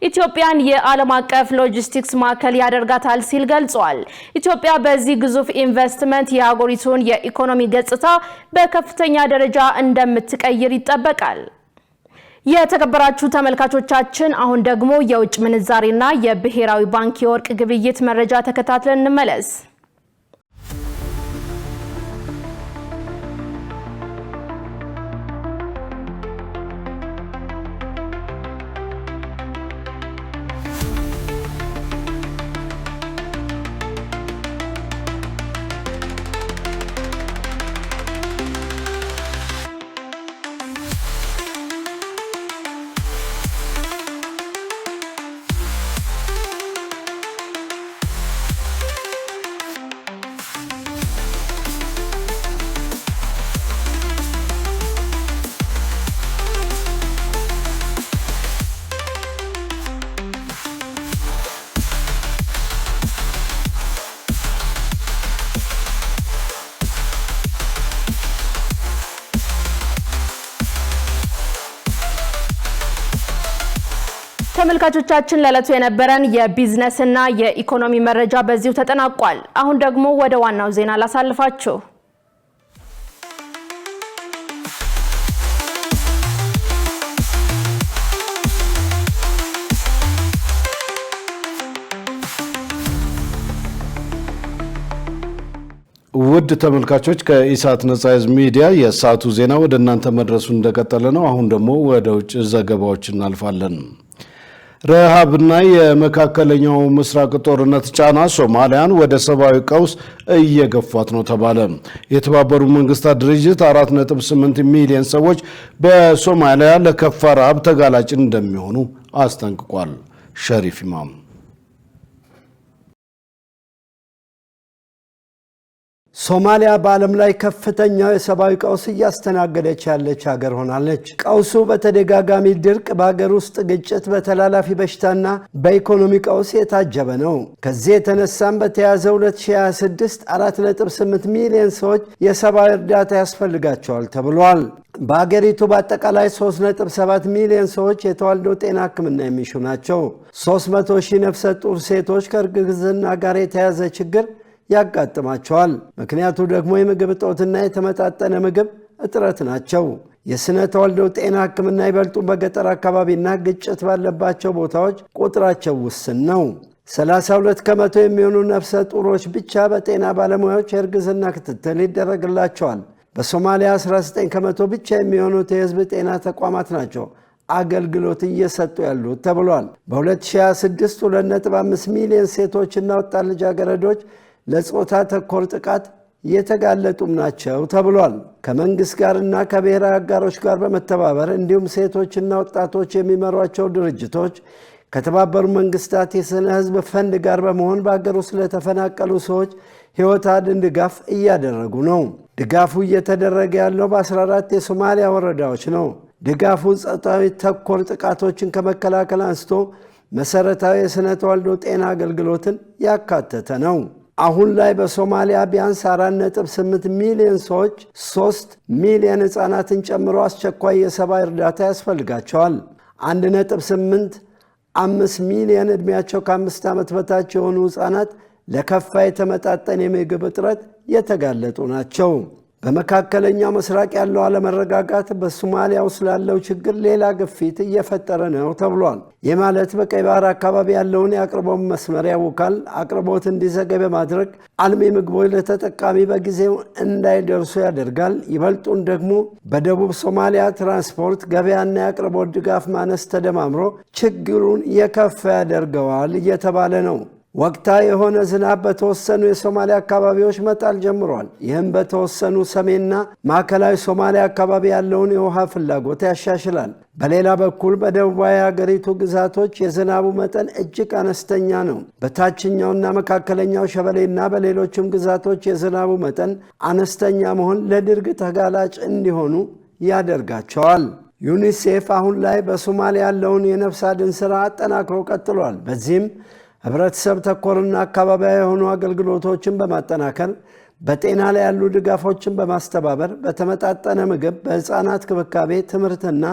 ኢትዮጵያን የዓለም አቀፍ ሎጂስቲክስ ማዕከል ያደርጋታል ሲል ገልጿል። ኢትዮጵያ በዚህ ግዙፍ ኢንቨስትመንት የአገሪቱን የኢኮኖሚ ገጽታ በከፍተኛ ደረጃ እንደምትቀይር ይጠበቃል። የተከበራችሁ ተመልካቾቻችን አሁን ደግሞ የውጭ ምንዛሬና የብሔራዊ ባንክ የወርቅ ግብይት መረጃ ተከታትለን እንመለስ። ተመልካቾቻችን ለዕለቱ የነበረን የቢዝነስና የኢኮኖሚ መረጃ በዚሁ ተጠናቋል። አሁን ደግሞ ወደ ዋናው ዜና ላሳልፋችሁ። ውድ ተመልካቾች ከኢሳት ነጻ ህዝብ ሚዲያ የሰዓቱ ዜና ወደ እናንተ መድረሱን እንደቀጠለ ነው። አሁን ደግሞ ወደ ውጭ ዘገባዎች እናልፋለን። ረሃብና የመካከለኛው ምስራቅ ጦርነት ጫና ሶማሊያን ወደ ሰብአዊ ቀውስ እየገፋት ነው ተባለ። የተባበሩት መንግስታት ድርጅት 4.8 ሚሊዮን ሰዎች በሶማሊያ ለከፋ ረሃብ ተጋላጭ እንደሚሆኑ አስጠንቅቋል። ሸሪፍ ኢማም ሶማሊያ በዓለም ላይ ከፍተኛው የሰብአዊ ቀውስ እያስተናገደች ያለች ሀገር ሆናለች። ቀውሱ በተደጋጋሚ ድርቅ፣ በሀገር ውስጥ ግጭት፣ በተላላፊ በሽታና በኢኮኖሚ ቀውስ የታጀበ ነው። ከዚህ የተነሳም በተያዘው 2026 4.8 ሚሊዮን ሰዎች የሰብአዊ እርዳታ ያስፈልጋቸዋል ተብሏል። በአገሪቱ በአጠቃላይ 3.7 ሚሊዮን ሰዎች የተዋልዶ ጤና ሕክምና የሚሹ ናቸው። 300 ሺህ ነፍሰ ጡር ሴቶች ከእርግዝና ጋር የተያዘ ችግር ያጋጥማቸዋል። ምክንያቱ ደግሞ የምግብ እጦትና የተመጣጠነ ምግብ እጥረት ናቸው። የስነ ተዋልዶ ጤና ሕክምና ይበልጡ በገጠር አካባቢና ግጭት ባለባቸው ቦታዎች ቁጥራቸው ውስን ነው። 32 ከመቶ የሚሆኑ ነፍሰ ጡሮች ብቻ በጤና ባለሙያዎች የእርግዝና ክትትል ይደረግላቸዋል። በሶማሊያ 19 ከመቶ ብቻ የሚሆኑት የህዝብ ጤና ተቋማት ናቸው አገልግሎት እየሰጡ ያሉት ተብሏል። በ2026 2.5 ሚሊዮን ሴቶችና ወጣት ልጃገረዶች ለጾታ ተኮር ጥቃት የተጋለጡም ናቸው ተብሏል። ከመንግስት ጋርና ከብሔራዊ አጋሮች ጋር በመተባበር እንዲሁም ሴቶችና ወጣቶች የሚመሯቸው ድርጅቶች ከተባበሩት መንግስታት የስነ ህዝብ ፈንድ ጋር በመሆን በአገር ውስጥ ለተፈናቀሉ ሰዎች ህይወት አድን ድጋፍ እያደረጉ ነው። ድጋፉ እየተደረገ ያለው በ14 የሶማሊያ ወረዳዎች ነው። ድጋፉ ጾታዊ ተኮር ጥቃቶችን ከመከላከል አንስቶ መሰረታዊ የስነ ተዋልዶ ጤና አገልግሎትን ያካተተ ነው። አሁን ላይ በሶማሊያ ቢያንስ 4.8 ሚሊዮን ሰዎች 3 ሚሊዮን ህፃናትን ጨምሮ አስቸኳይ የሰብአዊ እርዳታ ያስፈልጋቸዋል። 1.85 ሚሊዮን ዕድሜያቸው ከ5 ዓመት በታች የሆኑ ህፃናት ለከፋ የተመጣጠነ የምግብ እጥረት የተጋለጡ ናቸው። በመካከለኛው ምስራቅ ያለው አለመረጋጋት በሶማሊያ ውስጥ ላለው ችግር ሌላ ግፊት እየፈጠረ ነው ተብሏል። ይህ ማለት በቀይ ባህር አካባቢ ያለውን የአቅርቦት መስመር ያውካል። አቅርቦት እንዲዘገይ በማድረግ አልሚ ምግቦች ለተጠቃሚ በጊዜው እንዳይደርሱ ያደርጋል። ይበልጡን ደግሞ በደቡብ ሶማሊያ ትራንስፖርት፣ ገበያና የአቅርቦት ድጋፍ ማነስ ተደማምሮ ችግሩን የከፋ ያደርገዋል እየተባለ ነው። ወቅታዊ የሆነ ዝናብ በተወሰኑ የሶማሊያ አካባቢዎች መጣል ጀምሯል። ይህም በተወሰኑ ሰሜንና ማዕከላዊ ሶማሊያ አካባቢ ያለውን የውሃ ፍላጎት ያሻሽላል። በሌላ በኩል በደቡባዊ የሀገሪቱ ግዛቶች የዝናቡ መጠን እጅግ አነስተኛ ነው። በታችኛውና መካከለኛው ሸበሌና በሌሎችም ግዛቶች የዝናቡ መጠን አነስተኛ መሆን ለድርቅ ተጋላጭ እንዲሆኑ ያደርጋቸዋል። ዩኒሴፍ አሁን ላይ በሶማሊያ ያለውን የነፍስ አድን ሥራ አጠናክሮ ቀጥሏል። በዚህም ህብረተሰብ ተኮርና አካባቢያዊ የሆኑ አገልግሎቶችን በማጠናከር በጤና ላይ ያሉ ድጋፎችን በማስተባበር በተመጣጠነ ምግብ፣ በህፃናት ክብካቤ፣ ትምህርትና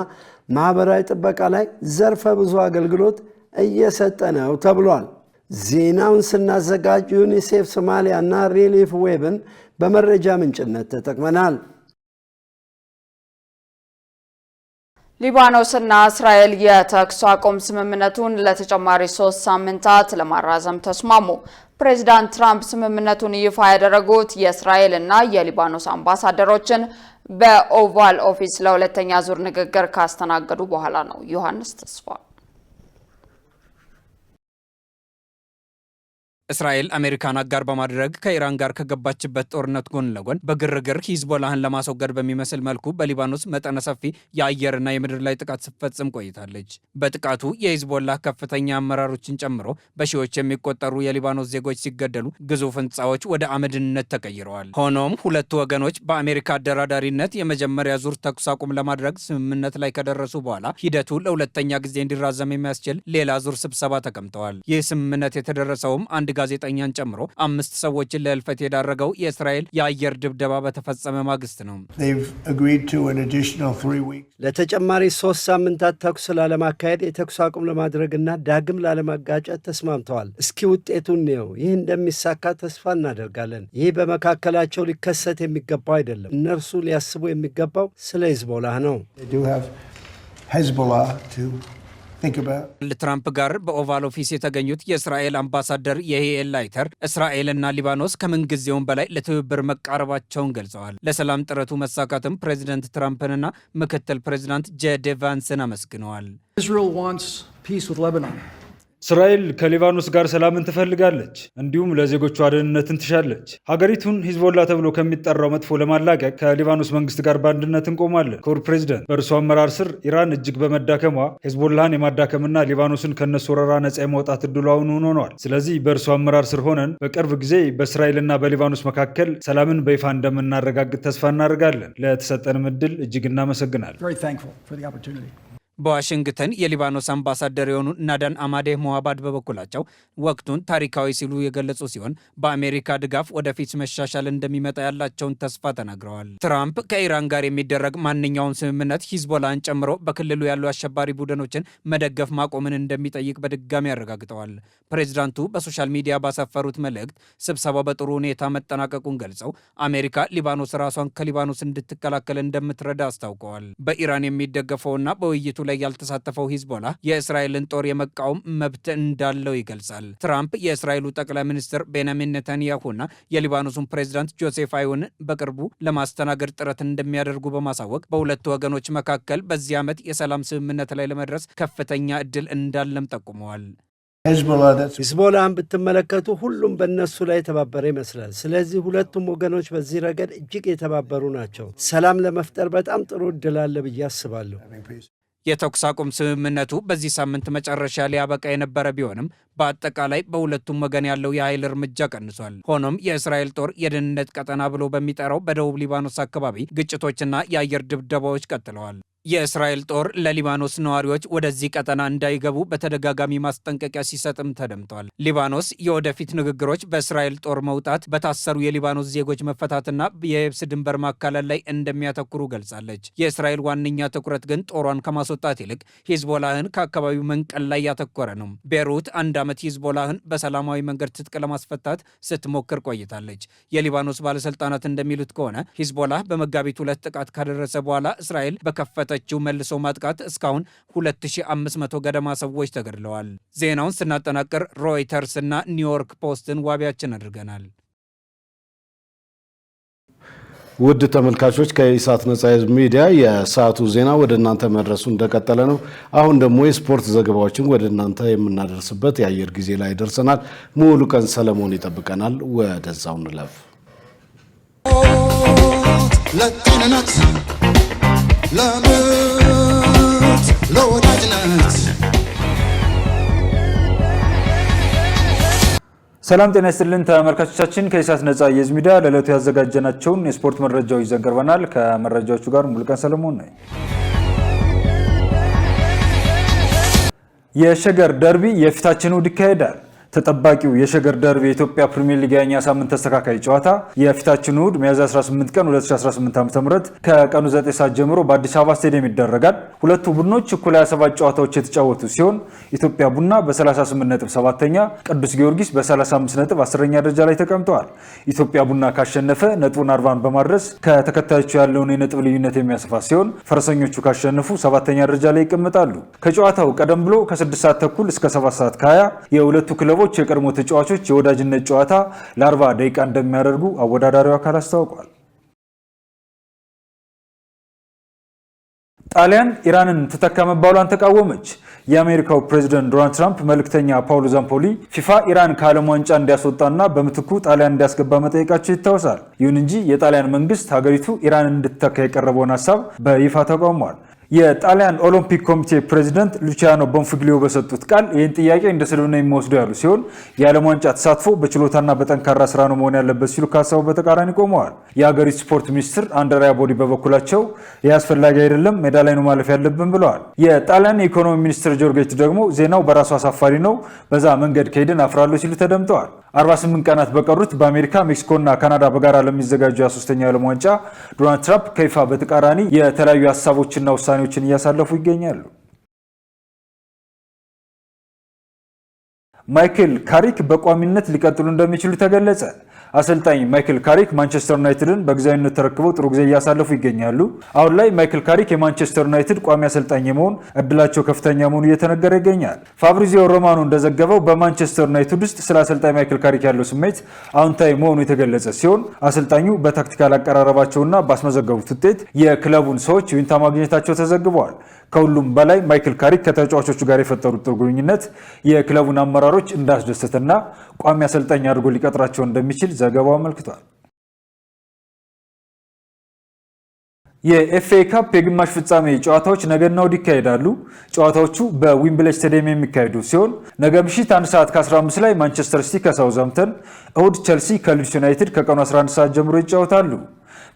ማህበራዊ ጥበቃ ላይ ዘርፈ ብዙ አገልግሎት እየሰጠ ነው ተብሏል። ዜናውን ስናዘጋጅ ዩኒሴፍ ሶማሊያና ሪሊፍ ዌብን በመረጃ ምንጭነት ተጠቅመናል። ሊባኖስና እስራኤል የተኩስ አቁም ስምምነቱን ለተጨማሪ 3 ሳምንታት ለማራዘም ተስማሙ። ፕሬዚዳንት ትራምፕ ስምምነቱን ይፋ ያደረጉት የእስራኤልና የሊባኖስ አምባሳደሮችን በኦቫል ኦፊስ ለሁለተኛ ዙር ንግግር ካስተናገዱ በኋላ ነው። ዮሐንስ ተስፋ እስራኤል አሜሪካን አጋር በማድረግ ከኢራን ጋር ከገባችበት ጦርነት ጎን ለጎን በግርግር ሂዝቦላህን ለማስወገድ በሚመስል መልኩ በሊባኖስ መጠነ ሰፊ የአየርና የምድር ላይ ጥቃት ስትፈጽም ቆይታለች። በጥቃቱ የሂዝቦላህ ከፍተኛ አመራሮችን ጨምሮ በሺዎች የሚቆጠሩ የሊባኖስ ዜጎች ሲገደሉ፣ ግዙፍ ህንፃዎች ወደ አመድነት ተቀይረዋል። ሆኖም ሁለቱ ወገኖች በአሜሪካ አደራዳሪነት የመጀመሪያ ዙር ተኩስ አቁም ለማድረግ ስምምነት ላይ ከደረሱ በኋላ ሂደቱ ለሁለተኛ ጊዜ እንዲራዘም የሚያስችል ሌላ ዙር ስብሰባ ተቀምጠዋል። ይህ ስምምነት የተደረሰውም አንድ ጋዜጠኛን ጨምሮ 5 ሰዎችን ለህልፈት የዳረገው የእስራኤል የአየር ድብደባ በተፈጸመ ማግስት ነው። ለተጨማሪ 3 ሳምንታት ተኩስ ላለማካሄድ የተኩስ አቁም ለማድረግና ዳግም ላለመጋጨት ተስማምተዋል። እስኪ ውጤቱን ነው። ይህ እንደሚሳካ ተስፋ እናደርጋለን። ይህ በመካከላቸው ሊከሰት የሚገባው አይደለም። እነርሱ ሊያስቡ የሚገባው ስለ ሂዝቦላህ ነው። ትራምፕ ጋር በኦቫል ኦፊስ የተገኙት የእስራኤል አምባሳደር የሂኤል ላይተር እስራኤልና ሊባኖስ ከምንጊዜውም በላይ ለትብብር መቃረባቸውን ገልጸዋል። ለሰላም ጥረቱ መሳካትም ፕሬዚደንት ትራምፕንና ምክትል ፕሬዚዳንት ጄዲ ቫንስን አመስግነዋል። እስራኤል ከሊባኖስ ጋር ሰላምን ትፈልጋለች፣ እንዲሁም ለዜጎቿ ደህንነትን ትሻለች። ሀገሪቱን ሂዝቦላ ተብሎ ከሚጠራው መጥፎ ለማላቀቅ ከሊባኖስ መንግስት ጋር በአንድነት እንቆማለን። ክቡር ፕሬዚደንት፣ በእርሱ አመራር ስር ኢራን እጅግ በመዳከሟ ሂዝቦላህን የማዳከምና ሊባኖስን ከነሱ ወረራ ነጻ የማውጣት እድሉ አሁን ሆኗል። ስለዚህ በእርሱ አመራር ስር ሆነን በቅርብ ጊዜ በእስራኤልና በሊባኖስ መካከል ሰላምን በይፋ እንደምናረጋግጥ ተስፋ እናደርጋለን። ለተሰጠንም እድል እጅግ እናመሰግናለን። በዋሽንግተን የሊባኖስ አምባሳደር የሆኑ ናዳን አማዴህ ሞሃባድ በበኩላቸው ወቅቱን ታሪካዊ ሲሉ የገለጹ ሲሆን በአሜሪካ ድጋፍ ወደፊት መሻሻል እንደሚመጣ ያላቸውን ተስፋ ተናግረዋል። ትራምፕ ከኢራን ጋር የሚደረግ ማንኛውም ስምምነት ሂዝቦላን ጨምሮ በክልሉ ያሉ አሸባሪ ቡድኖችን መደገፍ ማቆምን እንደሚጠይቅ በድጋሚ አረጋግጠዋል። ፕሬዚዳንቱ በሶሻል ሚዲያ ባሰፈሩት መልእክት ስብሰባው በጥሩ ሁኔታ መጠናቀቁን ገልጸው አሜሪካ ሊባኖስ ራሷን ከሊባኖስ እንድትከላከል እንደምትረዳ አስታውቀዋል። በኢራን የሚደገፈውና በውይይቱ ላይ ያልተሳተፈው ሂዝቦላ የእስራኤልን ጦር የመቃወም መብት እንዳለው ይገልጻል። ትራምፕ የእስራኤሉ ጠቅላይ ሚኒስትር ቤንያሚን ኔታንያሁና የሊባኖሱን ፕሬዚዳንት ጆሴፍ አዩን በቅርቡ ለማስተናገድ ጥረት እንደሚያደርጉ በማሳወቅ በሁለቱ ወገኖች መካከል በዚህ ዓመት የሰላም ስምምነት ላይ ለመድረስ ከፍተኛ እድል እንዳለም ጠቁመዋል። ሂዝቦላህን ብትመለከቱ ሁሉም በእነሱ ላይ የተባበረ ይመስላል። ስለዚህ ሁለቱም ወገኖች በዚህ ረገድ እጅግ የተባበሩ ናቸው። ሰላም ለመፍጠር በጣም ጥሩ እድል አለ ብዬ አስባለሁ። የተኩስ አቁም ስምምነቱ በዚህ ሳምንት መጨረሻ ሊያበቃ የነበረ ቢሆንም በአጠቃላይ በሁለቱም ወገን ያለው የኃይል እርምጃ ቀንሷል። ሆኖም የእስራኤል ጦር የደህንነት ቀጠና ብሎ በሚጠራው በደቡብ ሊባኖስ አካባቢ ግጭቶችና የአየር ድብደባዎች ቀጥለዋል። የእስራኤል ጦር ለሊባኖስ ነዋሪዎች ወደዚህ ቀጠና እንዳይገቡ በተደጋጋሚ ማስጠንቀቂያ ሲሰጥም ተደምጧል። ሊባኖስ የወደፊት ንግግሮች በእስራኤል ጦር መውጣት፣ በታሰሩ የሊባኖስ ዜጎች መፈታትና የየብስ ድንበር ማካለል ላይ እንደሚያተኩሩ ገልጻለች። የእስራኤል ዋነኛ ትኩረት ግን ጦሯን ከማስወጣት ይልቅ ሂዝቦላህን ከአካባቢው መንቀል ላይ ያተኮረ ነው። ቤሩት አንድ ዓመት ሂዝቦላህን በሰላማዊ መንገድ ትጥቅ ለማስፈታት ስትሞክር ቆይታለች። የሊባኖስ ባለስልጣናት እንደሚሉት ከሆነ ሂዝቦላህ በመጋቢት 2 ጥቃት ካደረሰ በኋላ እስራኤል በከፈተ መልሶ ማጥቃት እስካሁን 2500 ገደማ ሰዎች ተገድለዋል። ዜናውን ስናጠናቅር ሮይተርስ እና ኒውዮርክ ፖስትን ዋቢያችን አድርገናል። ውድ ተመልካቾች ከኢሳት ነጻ ሕዝብ ሚዲያ የሰዓቱ ዜና ወደ እናንተ መድረሱ እንደቀጠለ ነው። አሁን ደግሞ የስፖርት ዘገባዎችን ወደ እናንተ የምናደርስበት የአየር ጊዜ ላይ ደርሰናል። ሙሉ ቀን ሰለሞን ይጠብቀናል። ወደዛው እንለፍ። ለጤንነት ለምት ለወዳጅነት ሰላም ጤና ይስጥልን ተመልካቾቻችን፣ ከኢሳት ነጻ የሕዝብ ሚዲያ ለዕለቱ ያዘጋጀናቸውን የስፖርት መረጃዎች ይዘን ቀርበናል። ከመረጃዎቹ ጋር ሙሉቀን ሰለሞን ነኝ። የሸገር ደርቢ የፊታችን እሁድ ይካሄዳል። ተጠባቂው የሸገር ደርቢ የኢትዮጵያ ፕሪሚየር ሊግ የኛ ሳምንት ተስተካካይ ጨዋታ የፊታችን እሁድ ሚያዝያ 18 ቀን 2018 ዓ.ም ከቀኑ 9 ሰዓት ጀምሮ በአዲስ አበባ ስቴዲየም ይደረጋል። ሁለቱ ቡድኖች እኩል 27 ጨዋታዎች የተጫወቱ ሲሆን ኢትዮጵያ ቡና በ38 ነጥብ 7ኛ፣ ቅዱስ ጊዮርጊስ በ35 ነጥብ 10ኛ ደረጃ ላይ ተቀምጠዋል። ኢትዮጵያ ቡና ካሸነፈ ነጥቡን 40 በማድረስ ከተከታዮቹ ያለውን የነጥብ ልዩነት የሚያሰፋ ሲሆን ፈረሰኞቹ ካሸነፉ 7ኛ ደረጃ ላይ ይቀመጣሉ። ከጨዋታው ቀደም ብሎ ከ6 ሰዓት ተኩል እስከ 7 ሰዓት ከ20 የሁለቱ ክለቦች የቀድሞ ተጫዋቾች የወዳጅነት ጨዋታ ለ40 ደቂቃ እንደሚያደርጉ አወዳዳሪው አካል አስታውቋል። ጣሊያን ኢራንን ተተካ መባሏን ተቃወመች። የአሜሪካው ፕሬዝዳንት ዶናልድ ትራምፕ መልእክተኛ ፓውሎ ዛምፖሊ ፊፋ ኢራን ከዓለም ዋንጫ እንዲያስወጣና በምትኩ ጣሊያን እንዲያስገባ መጠየቃቸው ይታወሳል። ይሁን እንጂ የጣሊያን መንግስት ሀገሪቱ ኢራንን እንድትተካ የቀረበውን ሀሳብ በይፋ ተቃውሟል። የጣሊያን ኦሎምፒክ ኮሚቴ ፕሬዝዳንት ሉቺያኖ ቦንፊግሊዮ በሰጡት ቃል ይህን ጥያቄ እንደ ስድብ ነው የሚወስዱ ያሉ ሲሆን የዓለም ዋንጫ ተሳትፎ በችሎታና በጠንካራ ስራ ነው መሆን ያለበት ሲሉ ከሀሳቡ በተቃራኒ ቆመዋል። የሀገሪቱ ስፖርት ሚኒስትር አንድሪያ ቦዲ በበኩላቸው ይህ አስፈላጊ አይደለም፣ ሜዳ ላይ ነው ማለፍ ያለብን ብለዋል። የጣሊያን የኢኮኖሚ ሚኒስትር ጆርጌት ደግሞ ዜናው በራሱ አሳፋሪ ነው፣ በዛ መንገድ ከሄድን አፍራለሁ ሲሉ ተደምጠዋል። 48 ቀናት በቀሩት በአሜሪካ ሜክሲኮና ካናዳ በጋራ ለሚዘጋጁ የ3ኛው ዓለም ዋንጫ ዶናልድ ትራምፕ ከይፋ በተቃራኒ የተለያዩ ሀሳቦችና ውሳኔዎችን እያሳለፉ ይገኛሉ። ማይክል ካሪክ በቋሚነት ሊቀጥሉ እንደሚችሉ ተገለጸ። አሰልጣኝ ማይክል ካሪክ ማንቸስተር ዩናይትድን በጊዜያዊነት ተረክበው ጥሩ ጊዜ እያሳለፉ ይገኛሉ። አሁን ላይ ማይክል ካሪክ የማንቸስተር ዩናይትድ ቋሚ አሰልጣኝ የመሆን እድላቸው ከፍተኛ መሆኑ እየተነገረ ይገኛል። ፋብሪዚዮ ሮማኖ እንደዘገበው በማንቸስተር ዩናይትድ ውስጥ ስለ አሰልጣኝ ማይክል ካሪክ ያለው ስሜት አዎንታዊ መሆኑ የተገለጸ ሲሆን አሰልጣኙ በታክቲካል አቀራረባቸውና ባስመዘገቡት ውጤት የክለቡን ሰዎች ይሁንታ ማግኘታቸው ተዘግበዋል። ከሁሉም በላይ ማይክል ካሪክ ከተጫዋቾቹ ጋር የፈጠሩት ጥሩ ግንኙነት የክለቡን አመራሮች እንዳስደሰተና ቋሚ አሰልጣኝ አድርጎ ሊቀጥራቸው እንደሚችል ዘገባው አመልክቷል። የኤፍኤ ካፕ የግማሽ ፍጻሜ ጨዋታዎች ነገና እሁድ ይካሄዳሉ። ጨዋታዎቹ በዊምብሌይ ስቴዲየም የሚካሄዱ ሲሆን ነገ ምሽት 1 ሰዓት ከ15 ላይ ማንቸስተር ሲቲ ከሳውዛምፕተን፣ እሁድ ቸልሲ ከሊድስ ዩናይትድ ከቀኑ 11 ሰዓት ጀምሮ ይጫወታሉ።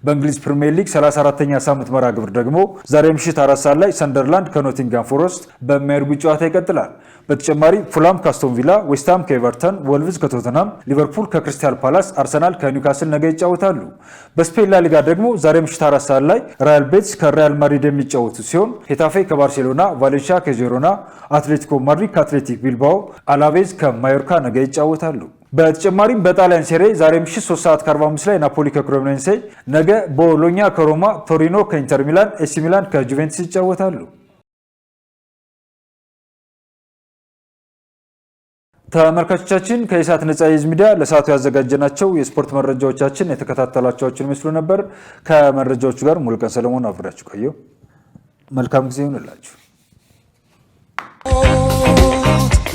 በእንግሊዝ ፕሪሚየር ሊግ 34ኛ ሳምንት መርሃ ግብር ደግሞ ዛሬ ምሽት 4 ሰዓት ላይ ሰንደርላንድ ከኖቲንጋም ፎረስት በሚያደርጉት ጨዋታ ይቀጥላል። በተጨማሪ ፉላም ከአስቶን ቪላ፣ ዌስትሃም ከኤቨርተን፣ ወልቭዝ ከቶተናም፣ ሊቨርፑል ከክሪስታል ፓላስ፣ አርሰናል ከኒውካስል ነገ ይጫወታሉ። በስፔን ላ ሊጋ ደግሞ ዛሬ ምሽት 4 ሰዓት ላይ ሪያል ቤቲስ ከሪያል ማድሪድ የሚጫወቱ ሲሆን ሄታፌ ከባርሴሎና፣ ቫሌንሺያ ከጄሮና፣ አትሌቲኮ ማድሪድ ከአትሌቲክ ቢልባኦ፣ አላቬዝ ከማዮርካ ነገ ይጫወታሉ። በተጨማሪም በጣሊያን ሴሬ ዛሬ ምሽት 3 ሰዓት ከ45 ላይ ናፖሊ ከክሬሞኔሴ፣ ነገ ቦሎኛ ከሮማ፣ ቶሪኖ ከኢንተር ሚላን፣ ኤሲ ሚላን ከጁቬንቱስ ይጫወታሉ። ተመልካቾቻችን ከኢሳት ነጻ የህዝብ ሚዲያ ለሰዓቱ ያዘጋጀናቸው የስፖርት መረጃዎቻችን የተከታተላችኋቸውን ይመስሉ ነበር። ከመረጃዎቹ ጋር ሙሉቀን ሰለሞን አብሬያችሁ ቆየሁ። መልካም ጊዜ ይሁንላችሁ።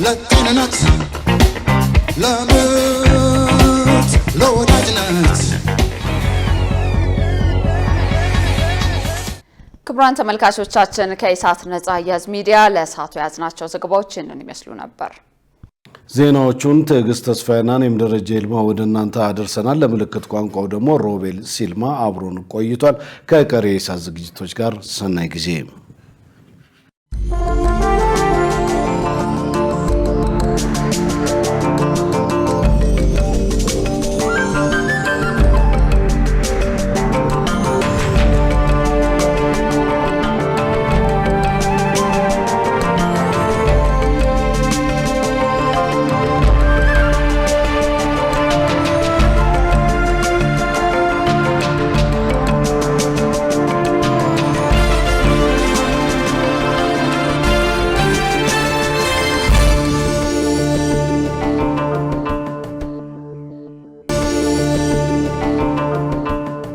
ለጤንነት ለምርት ለወዳጅነት ክቡራን ተመልካቾቻችን ከኢሳት ነጻ የህዝብ ሚዲያ ለሰዓቱ ያዝናቸው ዘገባዎች ይህንን ይመስሉ ነበር። ዜናዎቹን ትዕግስት ተስፋዬና እኔም ደረጀ ይልማ ወደ እናንተ አደርሰናል። ለምልክት ቋንቋው ደግሞ ሮቤል ሲልማ አብሮን ቆይቷል። ከቀሪ የኢሳት ዝግጅቶች ጋር ሰናይ ጊዜ